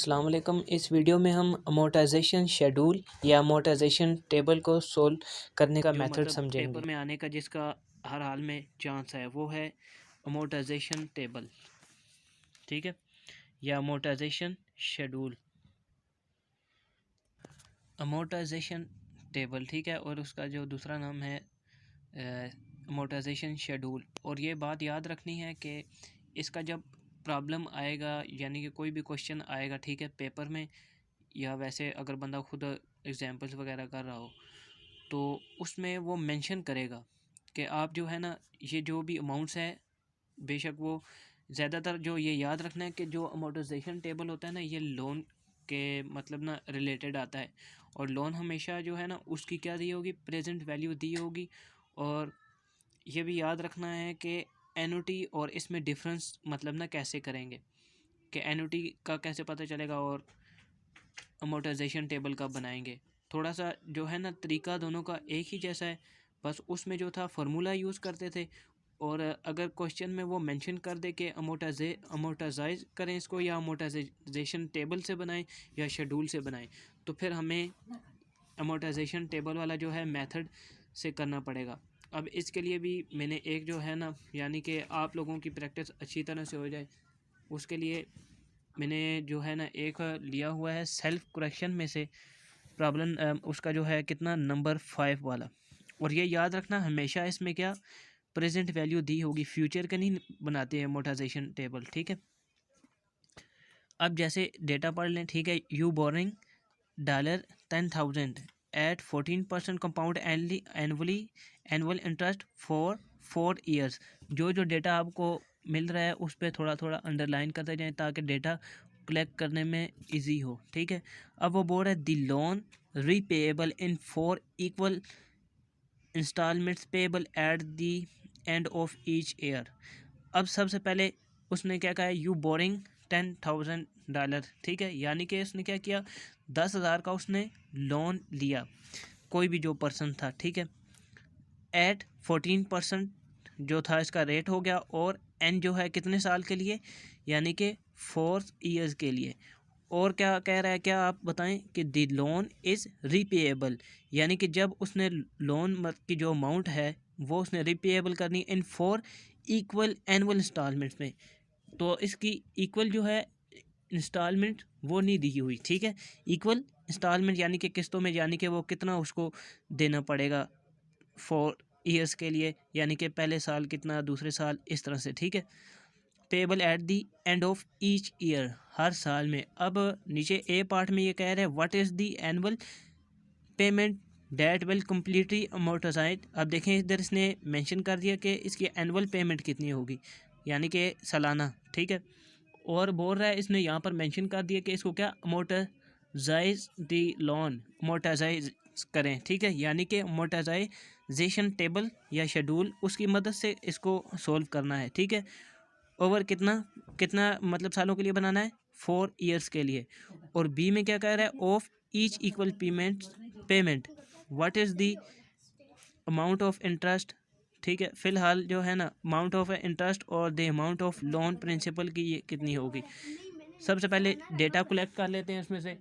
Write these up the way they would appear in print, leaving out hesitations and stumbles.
अस्सलाम वालेकुम। इस वीडियो में हम अमोर्टाइजेशन शेड्यूल या अमोर्टाइजेशन टेबल को सोल्व करने का मेथड समझेंगे। पेपर में आने का जिसका हर हाल में चांस है वो है अमोर्टाइजेशन टेबल, ठीक है, या अमोर्टाइजेशन शेड्यूल। अमोर्टाइजेशन टेबल, ठीक है, और उसका जो दूसरा नाम है अमोर्टाइजेशन शेड्यूल। और ये बात याद रखनी है कि इसका जब प्रॉब्लम आएगा, यानी कि कोई भी क्वेश्चन आएगा, ठीक है, पेपर में या वैसे अगर बंदा खुद एग्जांपल्स वगैरह कर रहा हो तो उसमें वो मेंशन करेगा कि आप जो है ना, ये जो भी अमाउंट्स है, बेशक वो ज़्यादातर जो ये याद रखना है कि जो अमोर्टाइजेशन टेबल होता है ना, ये लोन के मतलब ना रिलेटेड आता है। और लोन हमेशा जो है ना उसकी क्या दी होगी, प्रेजेंट वैल्यू दी होगी। और ये भी याद रखना है कि एन्युटी और इसमें डिफरेंस मतलब ना कैसे करेंगे, कि एन्युटी का कैसे पता चलेगा और अमोर्टाइजेशन टेबल का बनाएंगे। थोड़ा सा जो है ना तरीका दोनों का एक ही जैसा है, बस उसमें जो था फार्मूला यूज़ करते थे। और अगर क्वेश्चन में वो मेंशन कर दे कि अमोर्टाइज करें इसको, या अमोर्टाइजेशन टेबल से बनाएं या शेड्यूल से बनाएं, तो फिर हमें अमोर्टाइजेशन टेबल वाला जो है मेथड से करना पड़ेगा। अब इसके लिए भी मैंने एक जो है ना, यानी कि आप लोगों की प्रैक्टिस अच्छी तरह से हो जाए, उसके लिए मैंने जो है ना एक लिया हुआ है सेल्फ करेक्शन में से प्रॉब्लम, उसका जो है कितना नंबर 5 वाला। और ये याद रखना हमेशा इसमें क्या प्रेजेंट वैल्यू दी होगी, फ्यूचर का नहीं बनाते हैं अमोर्टाइजेशन टेबल, ठीक है। अब जैसे डेटा पढ़ लें, ठीक है, you borrowing $10,000 at 14% compound annual interest for 4 years. जो जो डेटा आपको मिल रहा है उस पर थोड़ा थोड़ा अंडरलाइन करते जाएं ताकि डेटा कलेक्ट करने में इजी हो, ठीक है। अब वो बोल रहा है the loan repayable in 4 equal instalments payable at the end of each year. अब सबसे पहले उसने क्या कहा है, यू बोरिंग $10,000, ठीक है, यानी कि उसने क्या किया, 10,000 का उसने लोन लिया, कोई भी जो पर्सन था, ठीक है, एट 14% जो था इसका रेट हो गया, और एन जो है कितने साल के लिए, यानी कि 4 ईयर्स के लिए। और क्या कह रहा है, क्या आप बताएं कि द लोन इज़ रीपेएबल, यानी कि जब उसने लोन की जो अमाउंट है वो उसने रीपेएबल करनी इन 4 इक्वल एनुअल इंस्टॉलमेंट्स में। तो इसकी इक्वल जो है इंस्टॉलमेंट वो नहीं दी हुई, ठीक है, इक्वल इंस्टॉलमेंट यानी कि किस्तों में, यानी कि वो कितना उसको देना पड़ेगा 4 ईयर्स के लिए, यानी कि पहले साल कितना, दूसरे साल, इस तरह से, ठीक है। Payable at the end of each year, हर साल में। अब नीचे ए पार्ट में ये कह रहे हैं what is the annual payment that will completely amortize. अब देखें इधर इसने मेंशन कर दिया कि इसकी एनुअल पेमेंट कितनी होगी, यानी कि सालाना, ठीक है। और बोल रहा है इसने यहाँ पर मेंशन कर दिया कि इसको क्या अमोर्टाइज दी लोन अमोर्टाइज करें, ठीक है, यानी कि अमोर्टाइजेशन टेबल या शेड्यूल उसकी मदद से इसको सोल्व करना है, ठीक है। ओवर कितना कितना मतलब सालों के लिए बनाना है, 4 ईयर्स के लिए। और बी में क्या कह रहा है, of each equal payment what is the amount of interest, ठीक है, फ़िलहाल जो है ना अमाउंट ऑफ इंटरेस्ट और the amount of loan principal की ये कितनी होगी। सबसे पहले डेटा कलेक्ट कर लेते हैं इसमें से।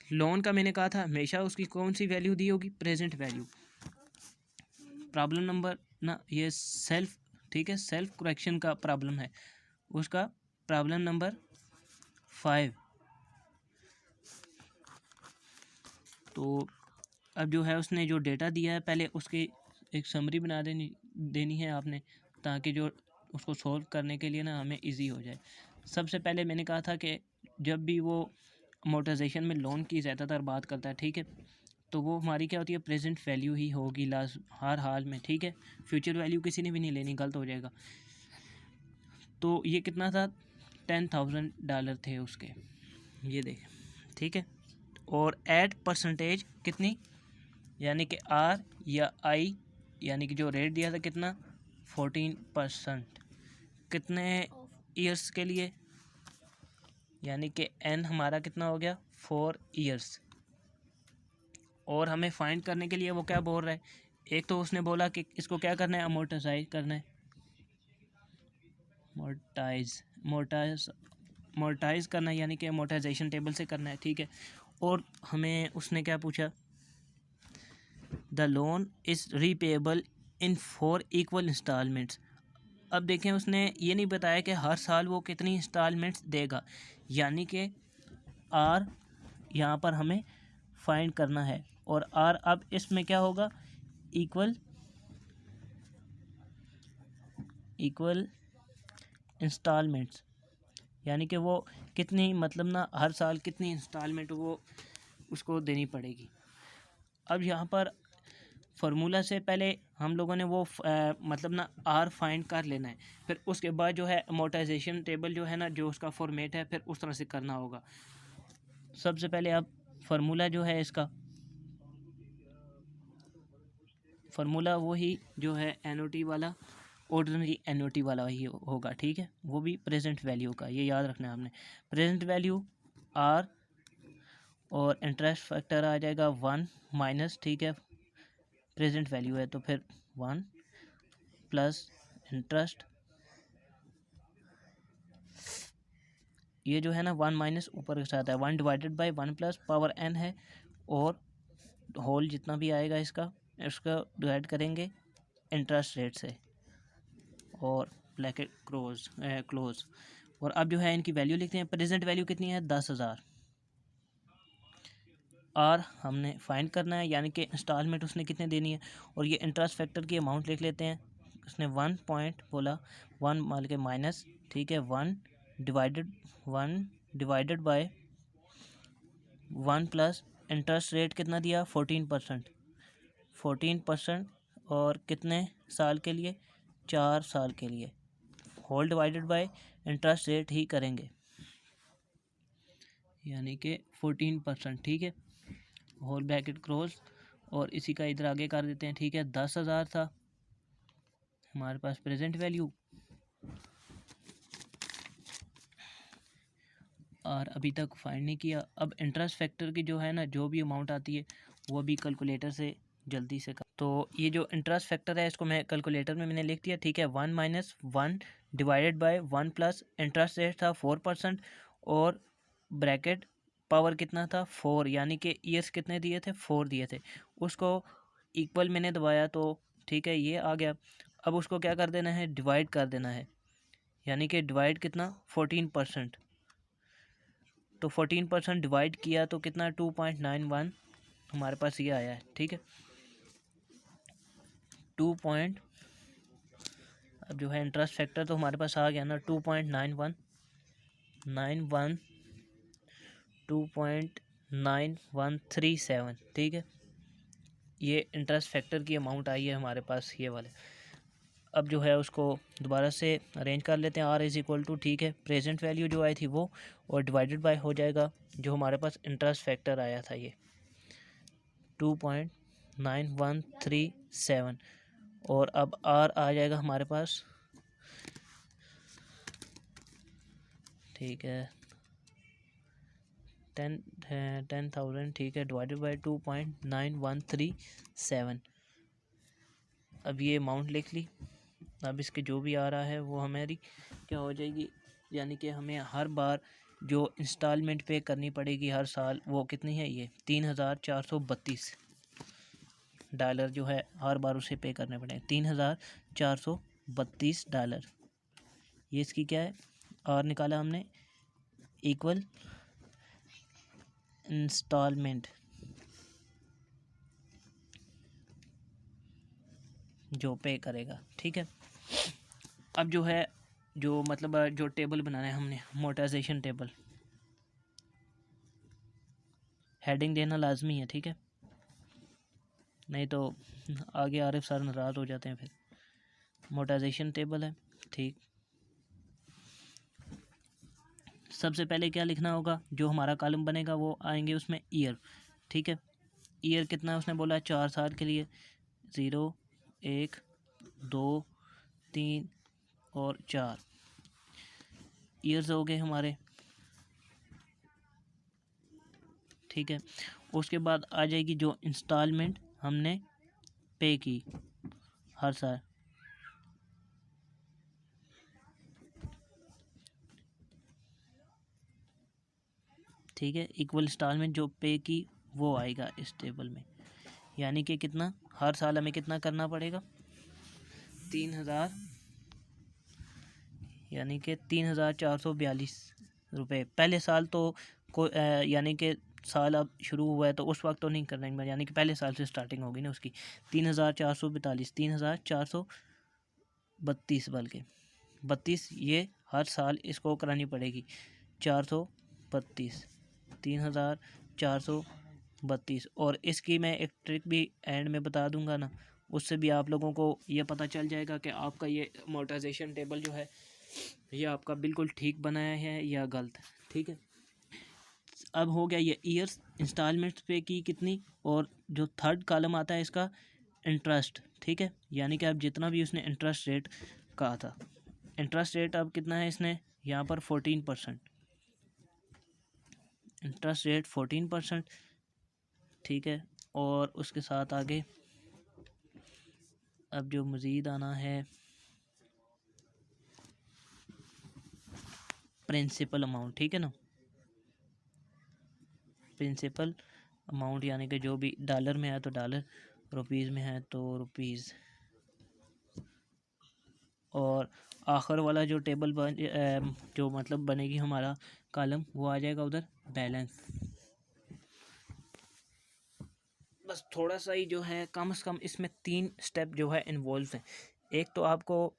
लोन का मैंने कहा था हमेशा उसकी कौन सी वैल्यू दी होगी, प्रेजेंट वैल्यू। प्रॉब्लम नंबर ना ये सेल्फ, ठीक है, सेल्फ करेक्शन का प्रॉब्लम है, उसका प्रॉब्लम नंबर 5। तो अब जो है उसने जो डेटा दिया है पहले उसकी एक समरी बना देनी है आपने, ताकि जो उसको सॉल्व करने के लिए ना हमें इजी हो जाए। सबसे पहले मैंने कहा था कि जब भी वो अमोर्टाइजेशन में लोन की ज़्यादातर बात करता है, ठीक है, तो वो हमारी क्या होती है, प्रेजेंट वैल्यू ही होगी लास्ट हर हाल में, ठीक है। फ्यूचर वैल्यू किसी ने भी नहीं लेनी, गलत हो जाएगा। तो ये कितना था, $10,000 थे उसके, ये देख, ठीक है। और एट परसेंटेज कितनी, यानी कि आर या आई, यानी कि जो रेट दिया था कितना 14%, कितने ईयर्स के लिए, यानी कि एन हमारा कितना हो गया 4 ईयर्स। और हमें फाइंड करने के लिए वो क्या बोल रहा है, एक तो उसने बोला कि इसको क्या करना है, अमोर्टाइज करना है, मोर्टाइज अमोर्टाइज़ करना है, यानी कि अमोर्टाइजेशन टेबल से करना है, ठीक है। और हमें उसने क्या पूछा, the loan is repayable in 4 equal instalments. अब देखें उसने ये नहीं बताया कि हर साल वो कितनी इंस्टॉलमेंट्स देगा, यानी कि आर यहाँ पर हमें फाइंड करना है। और आर अब इसमें क्या होगा, इक्वल इंस्टॉलमेंट्स, यानी कि वो कितनी, मतलब ना हर साल कितनी इंस्टॉलमेंट वो उसको देनी पड़ेगी। अब यहाँ पर फार्मूला से पहले हम लोगों ने वो मतलब ना आर फाइंड कर लेना है, फिर उसके बाद जो है अमोर्टाइजेशन टेबल जो है ना, जो उसका फॉर्मेट है, फिर उस तरह से करना होगा। सबसे पहले अब फार्मूला जो है इसका, फार्मूला वही जो है एनओटी वाला, ऑर्डिनरी एनओटी वाला ही होगा, ठीक है। वो भी प्रेजेंट वैल्यू का, ये याद रखना है आपने। प्रेजेंट वैल्यू आर और इंटरेस्ट फैक्टर आ जाएगा 1 माइनस, ठीक है, प्रेजेंट वैल्यू है तो फिर 1 प्लस इंटरेस्ट, ये जो है ना 1 माइनस ऊपर के साथ है, 1 divided by 1 plus power n है, और होल जितना भी आएगा इसका डिवाइड करेंगे इंटरेस्ट रेट से, और ब्रैकेट क्लोज। और अब जो है इनकी वैल्यू लिखते हैं। प्रेजेंट वैल्यू कितनी है, 10,000। आर हमने फाइंड करना है, यानी कि इंस्टॉलमेंट उसने कितने देनी है, और ये इंटरेस्ट फैक्टर की अमाउंट लिख लेते हैं। उसने 1 पॉइंट बोला, 1 मान के माइनस, ठीक है, 1 divided by 1 plus interest rate कितना दिया, 14%, और कितने साल के लिए, 4 साल के लिए। Whole divided by interest rate ही करेंगे, यानी कि 14%, ठीक है, होल ब्रैकेट क्लोज। और इसी का इधर आगे कर देते हैं, ठीक है। 10,000 था हमारे पास प्रेजेंट वैल्यू, और अभी तक फाइंड नहीं किया। अब इंटरेस्ट फैक्टर की जो है ना, जो भी अमाउंट आती है वो भी कैलकुलेटर से जल्दी से कर। तो ये जो इंटरेस्ट फैक्टर है इसको मैं कैलकुलेटर में मैंने लिख दिया, ठीक है। 1 minus 1 divided by 1 plus interest rate था 4%, और ब्रैकेट पावर कितना था, 4, यानी कि ईयर्स कितने दिए थे, 4 दिए थे। उसको इक्वल मैंने दबाया तो ठीक है, ये आ गया। अब उसको क्या कर देना है, डिवाइड कर देना है, यानी कि डिवाइड कितना, 14%। तो 14% डिवाइड किया तो कितना, 2.91 हमारे पास ये आया है, ठीक है। 2 पॉइंट, अब जो है इंटरेस्ट फैक्टर तो हमारे पास आ गया ना, 2.9137, ठीक है। ये इंटरेस्ट फैक्टर की अमाउंट आई है हमारे पास, ये वाले। अब जो है उसको दोबारा से अरेंज कर लेते हैं। आर इज़ इक्वल टू, ठीक है, प्रेजेंट वैल्यू जो आई थी वो, और डिवाइडेड बाय हो जाएगा जो हमारे पास इंटरेस्ट फैक्टर आया था, ये 2.9137। और अब आर आ जाएगा हमारे पास, ठीक है, 10,000, ठीक है, डिवाइडेड बाय 2.9137। अब ये अमाउंट लिख ली। अब इसके जो भी आ रहा है वो हमारी क्या हो जाएगी, यानी कि हमें हर बार जो इंस्टॉलमेंट पे करनी पड़ेगी हर साल, वो कितनी है, ये $3,432 जो है हर बार उसे पे करने पड़ेंगे, $3,432। ये इसकी क्या है, और निकाला हमने इक्वल इंस्टॉलमेंट जो पे करेगा, ठीक है। अब जो है जो मतलब जो टेबल बनाना है हमने, अमोर्टाइजेशन टेबल, हेडिंग देना लाजमी है, ठीक है, नहीं तो आगे आरिफ सर नाराज़ हो जाते हैं फिर। अमोर्टाइजेशन टेबल है, ठीक। सबसे पहले क्या लिखना होगा, जो हमारा कॉलम बनेगा वो आएंगे उसमें ईयर, ठीक है। ईयर कितना उसने बोला, 4 साल के लिए, 0, 1, 2, 3 और 4 ईयर्स हो गए हमारे, ठीक है। उसके बाद आ जाएगी जो इंस्टॉलमेंट हमने पे की हर साल, ठीक है। इक्वल इंस्टॉलमेंट जो पे की वो आएगा इस टेबल में, यानी कि कितना हर साल हमें कितना करना पड़ेगा 3000, यानी कि 3442 रुपये पहले साल। तो यानी कि साल अब शुरू हुआ है तो उस वक्त तो नहीं करना, यानी कि पहले साल से स्टार्टिंग होगी ना उसकी। 3442, 3432 बल्कि 32 ये हर साल इसको करानी पड़ेगी। 432, 3432। और इसकी मैं एक ट्रिक भी एंड में बता दूंगा ना, उससे भी आप लोगों को ये पता चल जाएगा कि आपका ये अमोर्टाइजेशन टेबल जो है ये आपका बिल्कुल ठीक बनाया है या गलत। ठीक है, अब हो गया ये ईयर्स इंस्टॉलमेंट्स पे की कितनी, और जो थर्ड कॉलम आता है इसका इंटरेस्ट। ठीक है, यानी कि अब जितना भी उसने इंटरेस्ट रेट कहा था, इंटरेस्ट रेट अब कितना है इसने यहाँ पर 14%, इंटरेस्ट रेट 14%। ठीक है, और उसके साथ आगे अब जो मज़ीद आना है प्रिंसिपल अमाउंट। ठीक है ना, प्रिंसिपल अमाउंट यानी कि जो भी डॉलर में है तो डॉलर, रुपीज़ में है तो रुपीज़। और आखिर वाला जो टेबल जो मतलब बनेगी हमारा कॉलम, वो आ जाएगा उधर बैलेंस। बस थोड़ा सा ही जो है कम से कम इसमें 3 स्टेप जो है इन्वॉल्व हैं। एक तो आपको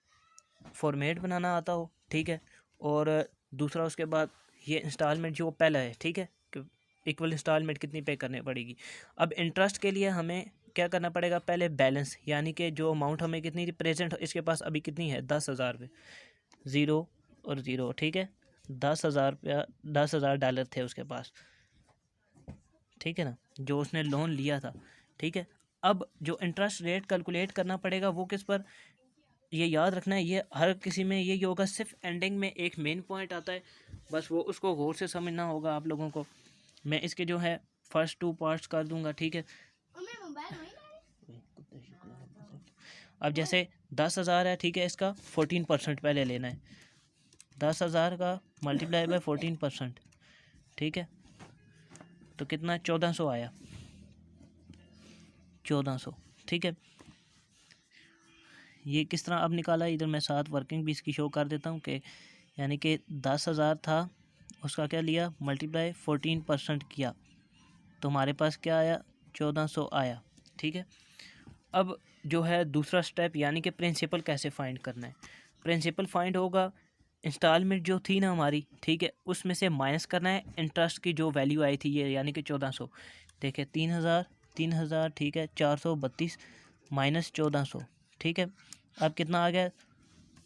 फॉर्मेट बनाना आता हो, ठीक है, और दूसरा उसके बाद ये इंस्टॉलमेंट जो पहला है, ठीक है, कि इक्वल इंस्टॉलमेंट कितनी पे करनी पड़ेगी। अब इंटरेस्ट के लिए हमें क्या करना पड़ेगा, पहले बैलेंस, यानी कि जो अमाउंट हमें कितनी थी प्रेजेंट, इसके पास अभी कितनी है 10,000 रुपये, 0 और 0, ठीक है, 10,000 रुपया, 10,000 डॉलर थे उसके पास, ठीक है ना, जो उसने लोन लिया था। ठीक है, अब जो इंटरेस्ट रेट कैलकुलेट करना पड़ेगा वो किस पर, ये याद रखना है, ये हर किसी में यही होगा, सिर्फ एंडिंग में एक मेन पॉइंट आता है, बस वो उसको गौर से समझना होगा आप लोगों को। मैं इसके जो है फर्स्ट 2 पार्ट्स कर दूंगा। ठीक है, अब जैसे 10,000 है, ठीक है, इसका 14% पहले लेना है, 10,000 का मल्टीप्लाई बाय 14%, ठीक है, तो कितना 1400 आया, 1400। ठीक है, ये किस तरह अब निकाला, इधर मैं साथ वर्किंग भी इसकी शो कर देता हूँ कि यानी कि 10,000 था, उसका क्या लिया मल्टीप्लाई 14% किया, तो हमारे पास क्या आया 1400 आया। ठीक है, अब जो है दूसरा स्टेप, यानी कि प्रिंसिपल कैसे फाइंड करना है। प्रिंसिपल फाइंड होगा इंस्टॉलमेंट जो थी ना हमारी, ठीक है, उसमें से माइनस करना है इंटरेस्ट की जो वैल्यू आई थी ये, यानी कि 1400। देखिए 3,000, ठीक है, 432 माइनस 1400, ठीक है, अब कितना आ गया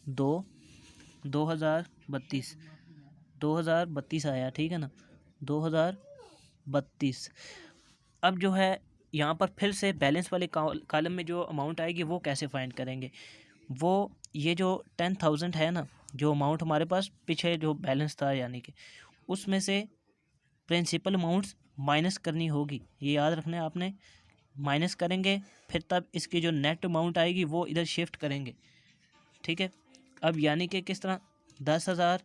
2032, 2032 आया, ठीक है ना, 2032। अब जो है यहाँ पर फिर से बैलेंस वाले कॉलम में जो अमाउंट आएगी वो कैसे फाइंड करेंगे, वो ये जो 10,000 है ना, जो अमाउंट हमारे पास पीछे जो बैलेंस था, यानी कि उसमें से प्रिंसिपल अमाउंट्स माइनस करनी होगी, ये याद रखना है आपने, माइनस करेंगे फिर तब इसकी जो नेट अमाउंट आएगी वो इधर शिफ्ट करेंगे। ठीक है, अब यानी कि किस तरह 10,000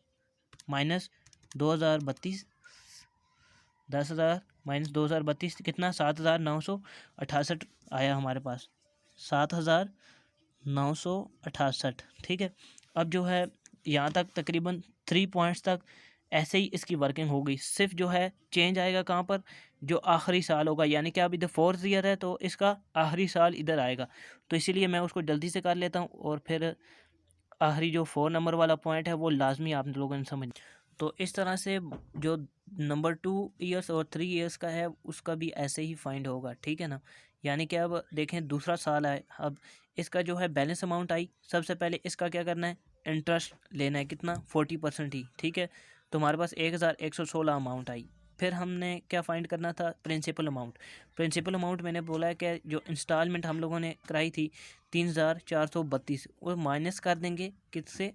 माइनस 2032, 10,000 माइनस 2032 कितना 7,968 आया हमारे पास, 7,968। ठीक है, अब जो है यहाँ तक तकरीबन 3 पॉइंट्स तक ऐसे ही इसकी वर्किंग होगी, सिर्फ जो है चेंज आएगा कहाँ पर, जो आखिरी साल होगा, यानी कि अब इधर 4th ईयर है तो इसका आखिरी साल इधर आएगा, तो इसीलिए मैं उसको जल्दी से कर लेता हूँ, और फिर आखिरी जो 4 नंबर वाला पॉइंट है वो लाजमी आप लोगों ने समझ। तो इस तरह से जो नंबर 2 ईयर्स और 3 ईयर्स का है उसका भी ऐसे ही फाइंड होगा। ठीक है ना, यानी कि अब देखें दूसरा साल आए, अब इसका जो है बैलेंस अमाउंट आई, सबसे पहले इसका क्या करना है, इंटरेस्ट लेना है, कितना 40% ही, ठीक है, तो हमारे पास 1,116 अमाउंट आई। फिर हमने क्या फाइंड करना था, प्रिंसिपल अमाउंट। प्रिंसिपल अमाउंट मैंने बोला है कि जो इंस्टॉलमेंट हम लोगों ने कराई थी 3,432, वो माइनस कर देंगे किससे,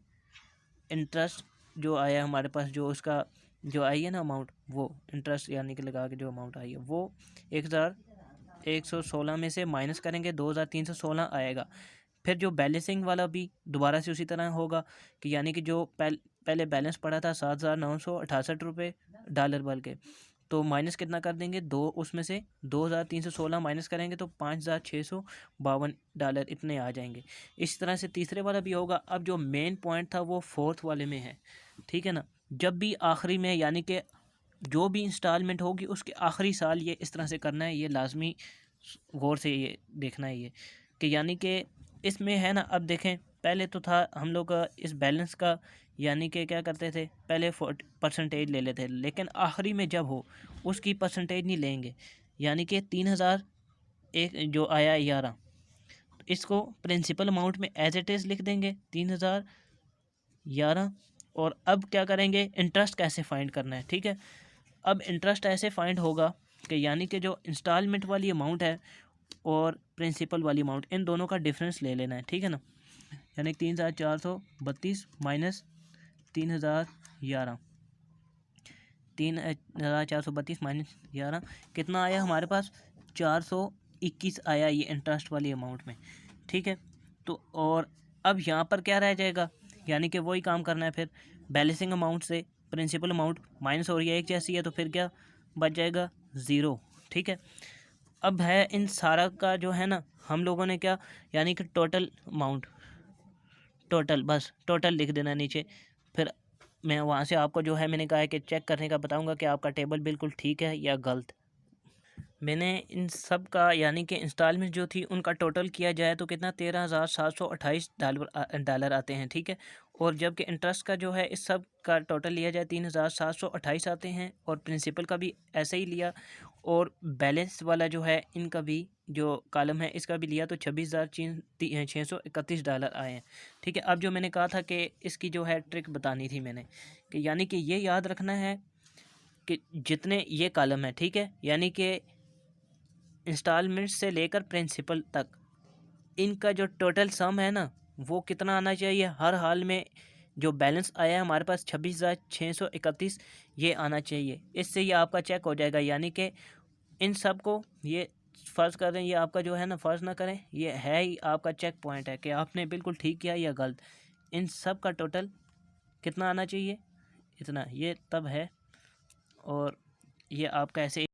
इंटरेस्ट जो आया हमारे पास, जो उसका जो आई है ना अमाउंट, वो इंटरेस्ट यानी कि लगा के जो अमाउंट आई है वो 1,116 में से माइनस करेंगे, 2,316 आएगा। फिर जो बैलेंसिंग वाला भी दोबारा से उसी तरह होगा कि यानी कि जो पहले बैलेंस पड़ा था 7,968 रुपये डॉलर बल्कि, तो माइनस कितना कर देंगे, 2 उसमें से 2316 माइनस करेंगे तो $5652 इतने आ जाएंगे। इस तरह से तीसरे वाला भी होगा। अब जो मेन पॉइंट था वो फोर्थ वाले में है, ठीक है ना। जब भी आखिरी में यानी कि जो भी इंस्टॉलमेंट होगी उसके आखिरी साल ये इस तरह से करना है, ये लाजमी गौर से ये देखना है ये कि यानी कि इसमें है ना। अब देखें पहले तो था हम लोग का इस बैलेंस का यानी कि क्या करते थे, पहले 40% ले लेते थे, लेकिन आखिरी में जब हो उसकी परसेंटेज नहीं लेंगे। यानी कि 3000 एक जो आया 11, इसको प्रिंसिपल अमाउंट में एज इट इज़ लिख देंगे 3011। और अब क्या करेंगे, इंटरेस्ट कैसे फाइंड करना है, ठीक है। अब इंटरेस्ट ऐसे फाइंड होगा कि यानी कि जो इंस्टॉलमेंट वाली अमाउंट है और प्रिंसिपल वाली अमाउंट, इन दोनों का डिफरेंस ले लेना है, ठीक है ना। यानी 3432 माइनस 3011, 3432 माइनस 11 कितना आया हमारे पास, 421 आया ये इंटरेस्ट वाली अमाउंट में, ठीक है। तो और अब यहाँ पर क्या रह जाएगा, यानी कि वही काम करना है फिर बैलेंसिंग अमाउंट से प्रिंसिपल अमाउंट माइनस हो रही है एक जैसी है, तो फिर क्या बच जाएगा, 0, ठीक है। अब है इन सारा का जो है ना, हम लोगों ने क्या यानी कि टोटल अमाउंट, टोटल बस टोटल लिख देना नीचे। फिर मैं वहाँ से आपको जो है मैंने कहा है कि चेक करने का बताऊंगा कि आपका टेबल बिल्कुल ठीक है या गलत। मैंने इन सब का यानी कि इंस्टॉलमेंट जो थी उनका टोटल किया जाए तो कितना $13,728 आते हैं, ठीक है। और जबकि इंटरेस्ट का जो है इस सब का टोटल लिया जाए 3,728 आते हैं, और प्रिंसिपल का भी ऐसे ही लिया, और बैलेंस वाला जो है इनका भी जो कॉलम है इसका भी लिया तो $26,631 आए हैं, ठीक है। अब जो मैंने कहा था कि इसकी जो है ट्रिक बतानी थी मैंने, कि यानी कि ये याद रखना है कि जितने ये कॉलम है, ठीक है, यानी कि इंस्टॉलमेंट से लेकर प्रिंसिपल तक इनका जो टोटल सम है ना वो कितना आना चाहिए हर हाल में। जो बैलेंस आया है हमारे पास 26,631 ये आना चाहिए। इससे ये आपका चेक हो जाएगा, यानी कि इन सब को ये फ़र्ज़ करें, ये आपका जो है ना फ़र्ज़ ना करें, ये है ही आपका चेक पॉइंट है कि आपने बिल्कुल ठीक किया या गलत। इन सब का टोटल कितना आना चाहिए, इतना, ये तब है। और ये आपका ऐसे